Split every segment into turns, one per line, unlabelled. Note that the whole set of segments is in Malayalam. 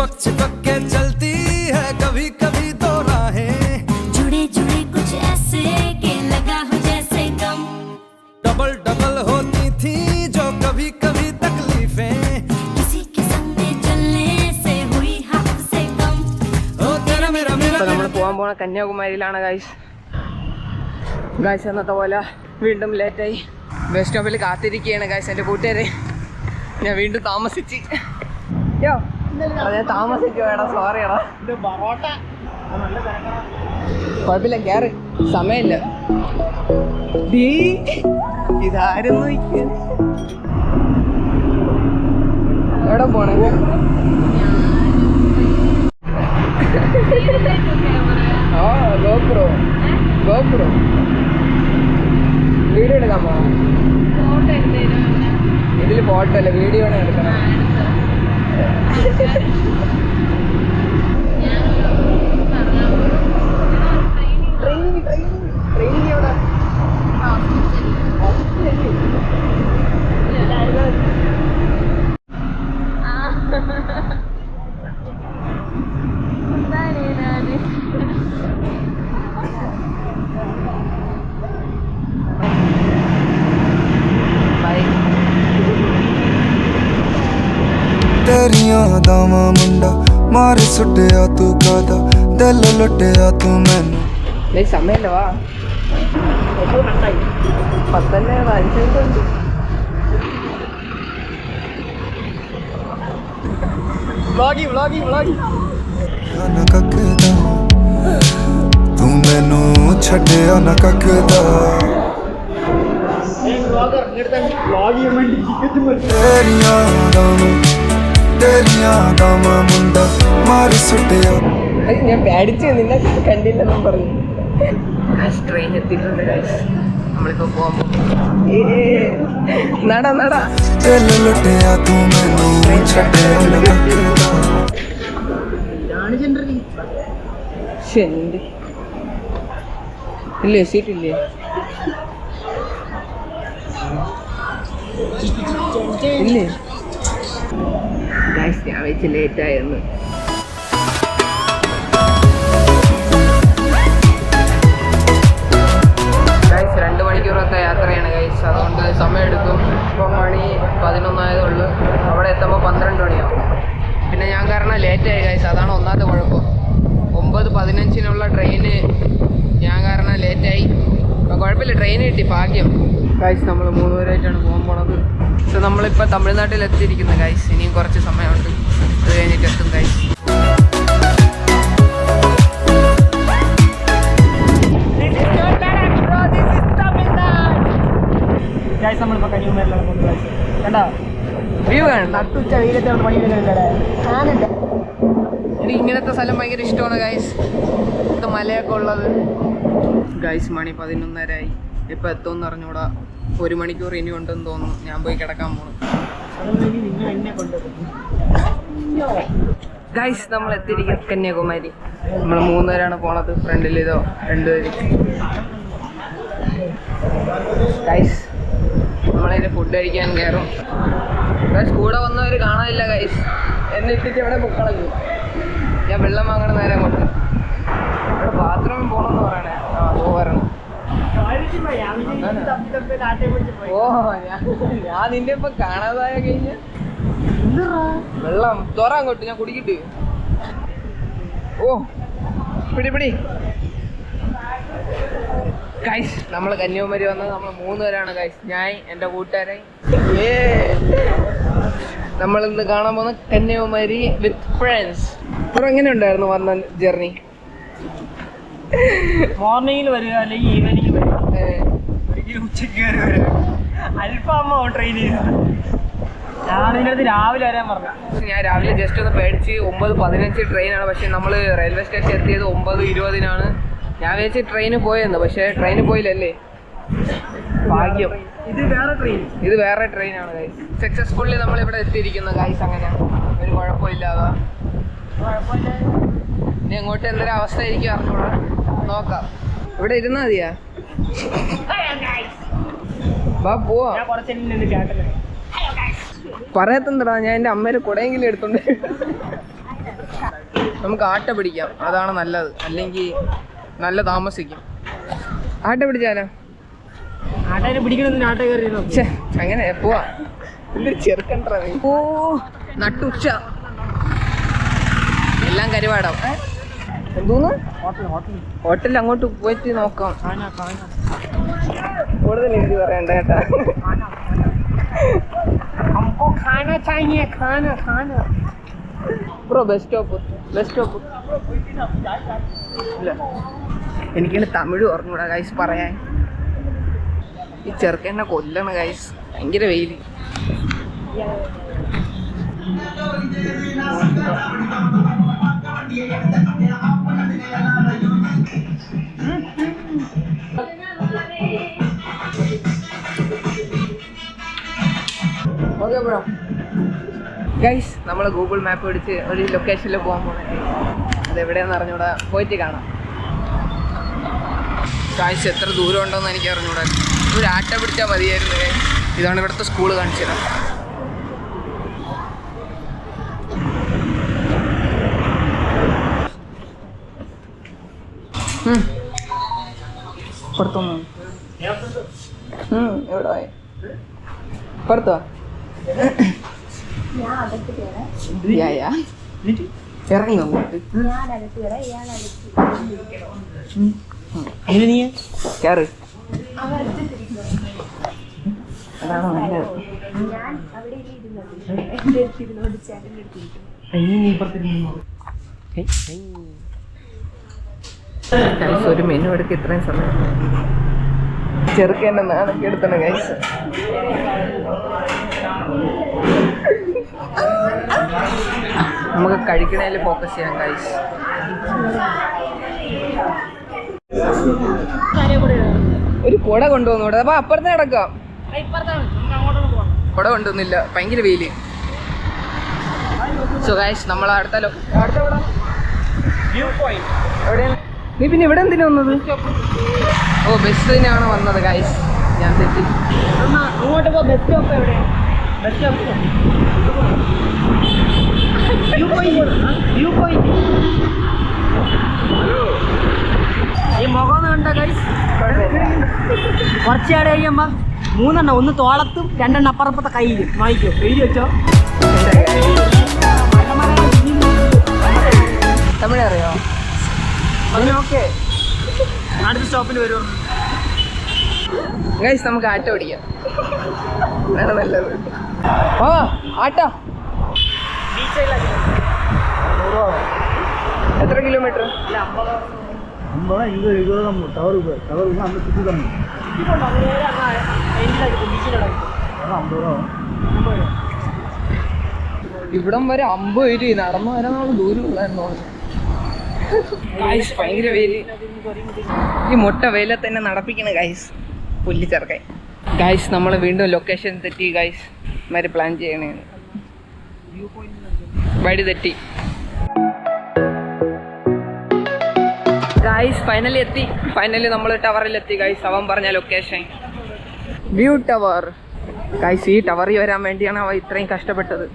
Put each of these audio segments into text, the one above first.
चिपक चिपक के चलती है कभी कभी दो राहें
जुड़े जुड़े कुछ ऐसे के लगा हो जैसे गम
डबल डबल होती थी जो कभी कभी तकलीफें
किसी के संग में चलने से हुई हाथ से कम
ओ तेरा मेरा मेरा
നമ്മൾ പോകാൻ പോണ കന്യാകുമാരിയിലാണ് ഗൈസ്. ഗൈസ് എന്നത്തെ പോലെ വീണ്ടും ലേറ്റായി. ബസ് സ്റ്റോപ്പിൽ കാത്തിരിക്കുകയാണ് ഗൈസ് എൻ്റെ കൂട്ടുകാരെ. ഞാൻ വീണ്ടും താമസിച്ച് ഞാൻ താമസിക്കോ എടാ, സോറി എടാ. കുഴപ്പമില്ല, കയറി, സമയമില്ല. ഇതാരും നോക്കിയാൽ എവിടെ പോണേ? ഗോപ്രോ ഗോപ്രോ വീഡിയോ എടുക്കാൻ പോകാം. ഇതിൽ ഫോട്ടോ അല്ല, വീഡിയോ ആണ് എടുക്കണം. ട്രെയിനിങ് എവിടെ?
तेरिया दावा मुंडा मार सुटिया तू कादा दिल लुटिया तू मैनू
സമയല്ലേ? വാ, 10 അനുസരിച്ചുണ്ട്.
ना ककदा तू मैनू छड्डिया ना ककदा तेरिया दावा मुंडा मार सुटिया.
ഞാൻ പേടിച്ച് നിന്നെ കണ്ടില്ലെന്നും പറഞ്ഞു. ട്രെയിൻ എത്തിയിട്ടുണ്ട് ഗൈസ്. നമ്മളിപ്പോ പോകാൻ പോകും. നടാ നടാ.
दिल लुटिया तू मैनू छड्डिया ना ककदा.
ഇല്ലേ, സീറ്റില്ലേ? ഇല്ലേ ഗൈസ്, ഞാൻ വെച്ച് ലേറ്റായിരുന്നു. ഗൈസ് 2 മണിക്കൂറത്തെ യാത്രയാണ് ഗൈസ്, അതുകൊണ്ട് സമയമെടുക്കും. ഇപ്പം മണി 11 ആയതുള്ളൂ. അവിടെ എത്തുമ്പോൾ 12 മണിയാവും. പിന്നെ ഞാൻ കാരണം ലേറ്റായി ഗൈസ്, അതാണ് ഒന്നാമത്തെ കുഴപ്പം. 9:15 ട്രെയിന് ഞാൻ കാരണം ലേറ്റായി. അപ്പം കുഴപ്പമില്ല, ട്രെയിൻ കിട്ടി, ഭാഗ്യം. ഗൈസ് നമ്മൾ 3 പേരായിട്ടാണ് പോകാൻ പോണത്. സോ നമ്മളിപ്പോൾ തമിഴ്നാട്ടിൽ എത്തിയിരിക്കുന്നത് ഗൈസ്. ഇനിയും കുറച്ച് സമയമുണ്ട്, അത് കഴിഞ്ഞിട്ട് എത്തും ഗൈസ്.
നമ്മളിപ്പോ കന്യാകുമാരിയിലാണ് പോകുന്നത്. കണ്ടോ
വ്യൂ കാണണ്ട?
നട്ടുച്ച വെയിലത്തെ പണിയില്ലേ.
എനിക്ക് ഇങ്ങനത്തെ സ്ഥലം ഭയങ്കര ഇഷ്ടമാണ് ഗൈസ്. ഇത് മലയൊക്കെ ഉള്ളത്. ഗൈസ് മണി 11:30 ഇപ്പം എത്തുമെന്ന് അറിഞ്ഞൂടാ. 1 മണിക്കൂർ ഇനി ഉണ്ടെന്ന് തോന്നുന്നു. ഞാൻ പോയി കിടക്കാൻ പോണു. ഗൈസ് നമ്മൾ എത്തിയിരിക്കും കന്യാകുമാരി. നമ്മൾ 3 പേരാണ് പോണത്. ഫ്രണ്ടിൽ ഇതോ 2 പേര്. ഗൈസ് നമ്മളതിന് ഫുഡ് കഴിക്കാൻ കയറും. ഗൈസ് കൂടെ വന്നവർ കാണാനില്ല ഗൈസ്. എന്നെ ഇട്ടിട്ട് എവിടെ പൊക്കളഞ്ഞു. ഞാൻ വെള്ളം വാങ്ങണ നേരം അങ്ങോട്ട്. ഇവിടെ ബാത്റൂമിൽ പോകണമെന്ന് പറയണേ. ആ പോരണം. ഓ ഞാൻ നിന്നെ ഇപ്പൊ കാണാതായ കഴിഞ്ഞ വെള്ളം തുറ അങ്ങോട്ട്, ഞാൻ കുടിക്കിട്ട്. ഓ പിടി. ഗൈസ് നമ്മൾ കന്യാകുമാരി വന്നത് നമ്മൾ 3 പേരാണ് ഗൈസ്. ഞാൻ, എൻ്റെ കൂട്ടുകാരൻ. നമ്മളിന്ന് കാണാൻ പോകുന്ന കന്യാകുമാരി വിത്ത് ഫ്രണ്ട്സ്. അപ്പോൾ എങ്ങനെ ഉണ്ടായിരുന്നു വന്ന ജേർണി?
മോർണിംഗിൽ വരിക അല്ലെങ്കിൽ ഈവനിങ് വരിക, ഒരിക്കലും ഉച്ചയ്ക്ക് കയറി വരിക. അൽഫാമോ ട്രെയിൻ രാവിലെ വരാൻ പറഞ്ഞു.
ഞാൻ രാവിലെ ജസ്റ്റ് ഒന്ന് പേടിച്ച് 9:15 ട്രെയിനാണ്. പക്ഷെ നമ്മൾ റെയിൽവേ സ്റ്റേഷൻ എത്തിയത് 9:20 ഞാൻ വിചാരിച്ച് ട്രെയിന് പോയെന്ന്. പക്ഷേ ട്രെയിന് പോയില്ലല്ലേ, ഭാഗ്യം. ഇത് വേറെ ട്രെയിനാണ് ഗൈസ്. സക്സസ്ഫുള്ളി നമ്മളിവിടെ എത്തിയിരിക്കുന്നു ഗൈസ്. അങ്ങനെ ഒരു കുഴപ്പമില്ലാതെ. ഇനി അങ്ങോട്ട് എന്തൊരു അവസ്ഥ ആയിരിക്കും അറിഞ്ഞൂടാ, നോക്കാം. ഇവിടെ ഇരുന്നാ മതിയാ? വാ പോവാ. പറയത്തെന്താ, ഞാൻ എൻ്റെ അമ്മേരെ കുടയെങ്കിലും എടുത്തോണ്ട്. നമുക്ക് ആട്ട പിടിക്കാം, അതാണ് നല്ലത്. അല്ലെങ്കിൽ നല്ല താമസിക്കും. ആട്ട പിടിച്ചാലോ?
ആട്ടയെ പിടിക്കണമെന്ന് ആട്ട കയറി
അങ്ങനെ പോവാ. ചെറുക്കണ്ട ഓ നട്ടുച്ച എല്ലാം കരുവാടാം. എന്തോന്ന് ഹോട്ടലിൽ അങ്ങോട്ട് പോയിട്ട് നോക്കാം. കൂടുതൽ എനിക്ക് പറയണ്ട കേട്ടാ. ബ്രോ ബസ് സ്റ്റോപ്പ് ഇല്ല. എനിക്കാണ് തമിഴ് ഓർമ്മൂടാ ഗൈസ് പറയാൻ. ഈ ചെറുക്കന്നെ കൊല്ലണ ഗൈസ്, ഭയങ്കര വെയില്. Okay bro. ഗൈസ് നമ്മൾ ഗൂഗിൾ മാപ്പ് പിടിച്ച് ഒരു ലൊക്കേഷനിൽ പോകാൻ പോകണേ. അതെവിടെയാണെന്ന് അറിഞ്ഞൂടാ, പോയിട്ട് കാണാം. ഗൈസ് എത്ര ദൂരം ഉണ്ടോയെന്ന് എനിക്ക് അറിഞ്ഞൂടാ. ഒരു ആട്ട പിടിച്ചാൽ മതിയായിരുന്നു. ഇതാണ് ഇവിടുത്തെ സ്കൂള് കാണിച്ചത്. പുറത്തൊന്നും എവിടെ പുറത്തോ ഇറങ്ങി അങ്ങോട്ട് കയറ്. അതാണോ നല്ലത്? ഒരു മെനു എടുക്ക ഇത്രയും സമയം. ചെറുക്കന്നെ നാണൊക്കെ എടുത്തണം ഗൈസ്. നമുക്ക് കഴിക്കണേല് ഫോക്കസ് ചെയ്യാം ഗൈസ്. ഒരു കുട കൊണ്ടുവന്നൂടെ? അപ്പൊ അപ്പുറത്ത് കിടക്കാം. കുട കൊണ്ടുവന്നില്ല, ഭയങ്കര വെയില്. സോ ഗൈസ് നമ്മൾ അടുത്ത എവിടെയാണ്? നീ പിന്നെ ഇവിടെ എന്തിനാ വന്നത്? ഓ ബസ്സിനാണ് വന്നത് ഗൈസ്, ഞാൻ തെറ്റി.
അങ്ങോട്ട് പോ. ബസ് സ്റ്റോപ്പ് എവിടെ? ബസ് സ്റ്റോപ്പ് ഈ മുഖം കണ്ട ഗൈസ്. കുറച്ചാട് കഴിയുമ്പോ 3 എണ്ണം, ഒന്ന് തോളത്തും 2 എണ്ണം അപ്പുറപ്പത്തെ കയ്യിലും വാങ്ങിക്കോ. എഴുതി വെച്ചോ.
തമിഴ് അറിയോ?
ഓക്കെ, അടുത്ത സ്റ്റോപ്പിൽ വരുമോ
ഗൈസ്? നമുക്ക് ആട്ട പിടിക്കാം, വേറെ നല്ലത്. ആ ആട്ട എത്ര കിലോമീറ്റർ?
50
ഇവിടം വരെ 50 രൂപ നടന്നു വരാനുള്ള ദൂരമുള്ളായിരുന്നു. ഗൈസ് ഭയങ്കര വെയില്. ഈ മുട്ട വെയിലെ തന്നെ നടപ്പിക്കണ ഗൈസ്, പുല്ല് ചേർക്കാൻ. ഗൈസ് നമ്മൾ വീണ്ടും ലൊക്കേഷൻ തെറ്റി ഗൈസ്. മാതിരി പ്ലാൻ ചെയ്യണേ, വഴി തെറ്റി ഗൈസ്. ഫൈനലി നമ്മൾ ടവറിലെത്തി ഗൈസ്. അവൻ പറഞ്ഞ ലൊക്കേഷൻ വ്യൂ ടവർ ഗൈസ്. ഈ ടവറിൽ വരാൻ വേണ്ടിയാണ് അവൻ ഇത്രയും കഷ്ടപ്പെട്ടത്.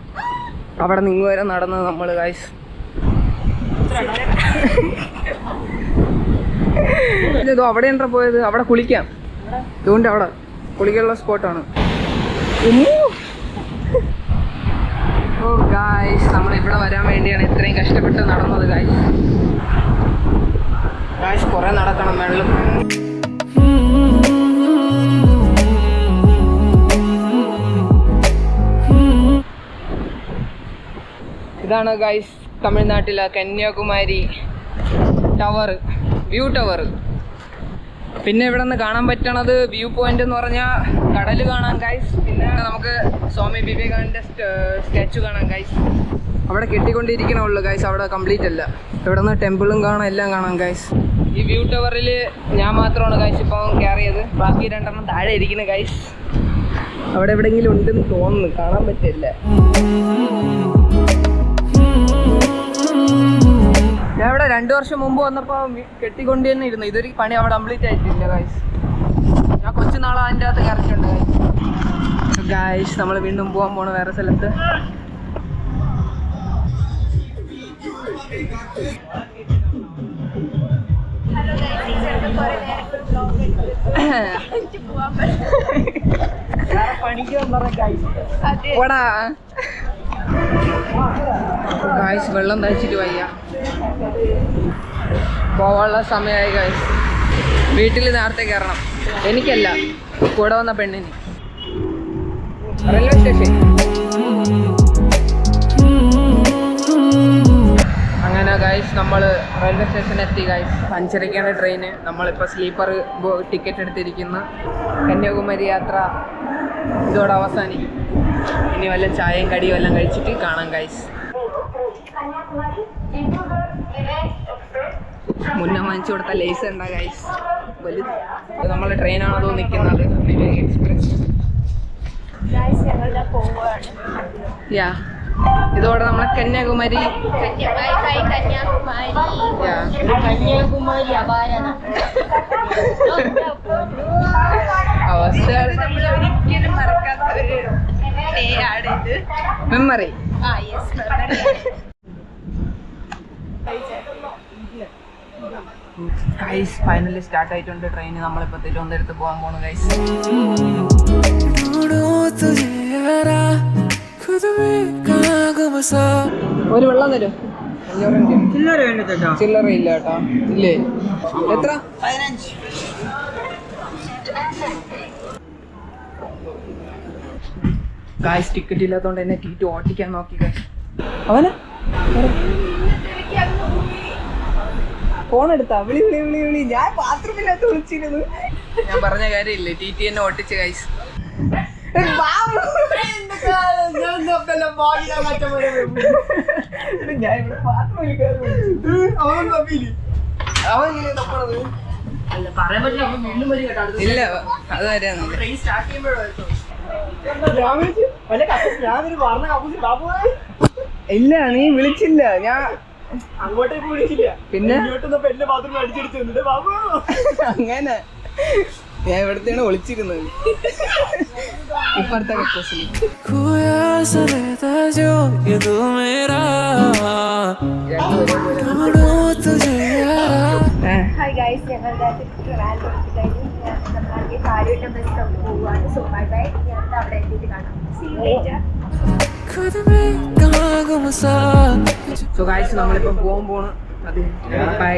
അവിടെ നിന്ന് വരെ നടന്നത് നമ്മൾ ഗൈസ്. ഇതോ അവിടെ എന്താ പോയത്? അവിടെ കുളിക്കാം. ഇതുകൊണ്ട് അവിടെ കുളിക്കാനുള്ള സ്പോട്ടാണ്. ഓ ഗൈസ് നമ്മൾ ഇവിടെ വരാൻ വേണ്ടിയാണ് ഇത്രയും കഷ്ടപ്പെട്ട് നടന്നത് ഗൈസ്. ഗൈസ് കുറെ നടക്കണം വെള്ളം. ഇതാണ് ഗൈസ് തമിഴ്നാട്ടിലെ കന്യാകുമാരി ടവർ, വ്യൂ ടവർ. പിന്നെ ഇവിടെ നിന്ന് കാണാൻ പറ്റണത് വ്യൂ പോയിന്റ് എന്ന് പറഞ്ഞാൽ കടൽ കാണാം ഗൈസ്. പിന്നെ നമുക്ക് സ്വാമി വിവേകാനന്ദ സ്റ്റാച്ചു കാണാം ഗൈസ്. അവിടെ കെട്ടിക്കൊണ്ടിരിക്കണുള്ളൂ ഗൈസ്, അവിടെ കംപ്ലീറ്റ് അല്ല. ഇവിടെ നിന്ന് ടെമ്പിളും കാണാം, എല്ലാം കാണാം ഗൈസ്. ഈ വ്യൂ ടവറിൽ ഞാൻ മാത്രമാണ് ഗൈസ് ഇപ്പം കയറിയത്. ബാക്കി 2 എണ്ണം താഴെ ഇരിക്കുന്നു ഗൈസ്. അവിടെ എവിടെയെങ്കിലും ഉണ്ടെന്ന് തോന്നുന്നു, കാണാൻ പറ്റില്ല. ഞാൻ ഇവിടെ 2 വർഷം മുമ്പ് വന്നപ്പോൾ കെട്ടിക്കൊണ്ട് തന്നെ ഇരുന്നു. ഇതൊരു പണി അവിടെ കംപ്ലീറ്റ് ആയിട്ടില്ല ഗൈസ്. ഞാൻ കുറച്ച് നാളെ അതിൻ്റെ അകത്ത് കയറിയിട്ടുണ്ട് ഗൈസ്. ഗൈസ് നമ്മൾ വീണ്ടും പോകാൻ പോണ വേറെ സ്ഥലത്ത്.
പണിക്ക് വന്ന
പോടാ ഗായ്സ്, വെള്ളം തയ്ച്ചിട്ട് വയ്യ, പോവാനുള്ള സമയമായി ഗായ്സ്. വീട്ടിൽ നേരത്തെ കയറണം, എനിക്കല്ല കൂടെ വന്ന പെണ്ണിന്. Railway station. അങ്ങനെ ഗായ്സ് നമ്മൾ റെയിൽവേ സ്റ്റേഷനിൽ എത്തി ഗായ്സ്. 5:30 ട്രെയിന്. നമ്മളിപ്പോൾ സ്ലീപ്പർ ടിക്കറ്റ് എടുത്തിരിക്കുന്നു. കന്യാകുമാരി യാത്ര ഇതോടെ അവസാനിക്കും. ഇനി വല്ല ചായയും കടിയും എല്ലാം കഴിച്ചിട്ട് കാണാം ഗായ്സ്. മുന്നേ വാങ്ങിച്ചു കൊടുത്ത ലേസ് ഉണ്ടാ ഗായ്സ്, വലുത്. നമ്മളെ ട്രെയിനാണതോ നിൽക്കുന്നത്, എക്സ്പ്രസ്. യാ, ഇതോടെ നമ്മളെ കന്യാകുമാരി അവസ്ഥ മെമ്മറി. ഗൈസ് ഫൈനലി സ്റ്റാർട്ട് ആയിട്ടുണ്ട് ട്രെയിൻ. നമ്മളിപ്പോൾ തിരുവനന്തപുരത്ത് പോകാൻ പോണു ഗൈസ്. ഒരു വെള്ളം തരും.
ചില്ലറ വേണ്ട ചേട്ടാ.
ചില്ലറ ഇല്ല കേട്ടോ. ഇല്ലേ? എത്ര?
15.
ഗായ്സ് ടിക്കറ്റ് ഇല്ലാത്തതുകൊണ്ട് എന്നെ ടിക്കറ്റ് ഓട്ടിക്കാൻ നോക്കി ഗായ്സ്. അവന് ഫോൺ എടുത്താ വിളി വിളി വിളി വിളി. ഞാൻ ബാത്റൂമിനകത്ത് വിളിച്ചിരുന്നു. ഞാൻ പറഞ്ഞ കാര്യമില്ലേ, ടി ടി എന്നെ ഓട്ടിച്ച് ഗൈസ്. ഞാൻ ഇവിടെ ബാത്റൂമിൽ ഇല്ല, അത് വരാന്നില്ല. ഇല്ല, നീ വിളിച്ചില്ല. ഞാൻ
അങ്ങോട്ടേക്ക് വിളിച്ചില്ല.
പിന്നെ
എന്റെ ബാത്റൂമിൽ അടിച്ചടിച്ചു ബാബു.
അങ്ങനെ ഞാൻ ഇവിടത്തെയാണ് വിളിച്ചിരുന്നത്. ഇപ്പഴത്തെ കക്കൂസിൽ.
Hi guys, ഞങ്ങളുടെ ട്രിവാൻഡ്രം കഴിഞ്ഞു. നമ്മളാണെങ്കിൽ കാര്യമായിട്ട് ബസ് സ്റ്റോപ്പിൽ പോവുകയാണ്. So bye bye. ഞാൻ അവിടെ എത്തിയിട്ട് കാണാം. See you later.
So guys നമ്മളിപ്പം പോകാൻ പോണ്. അത് ബൈ.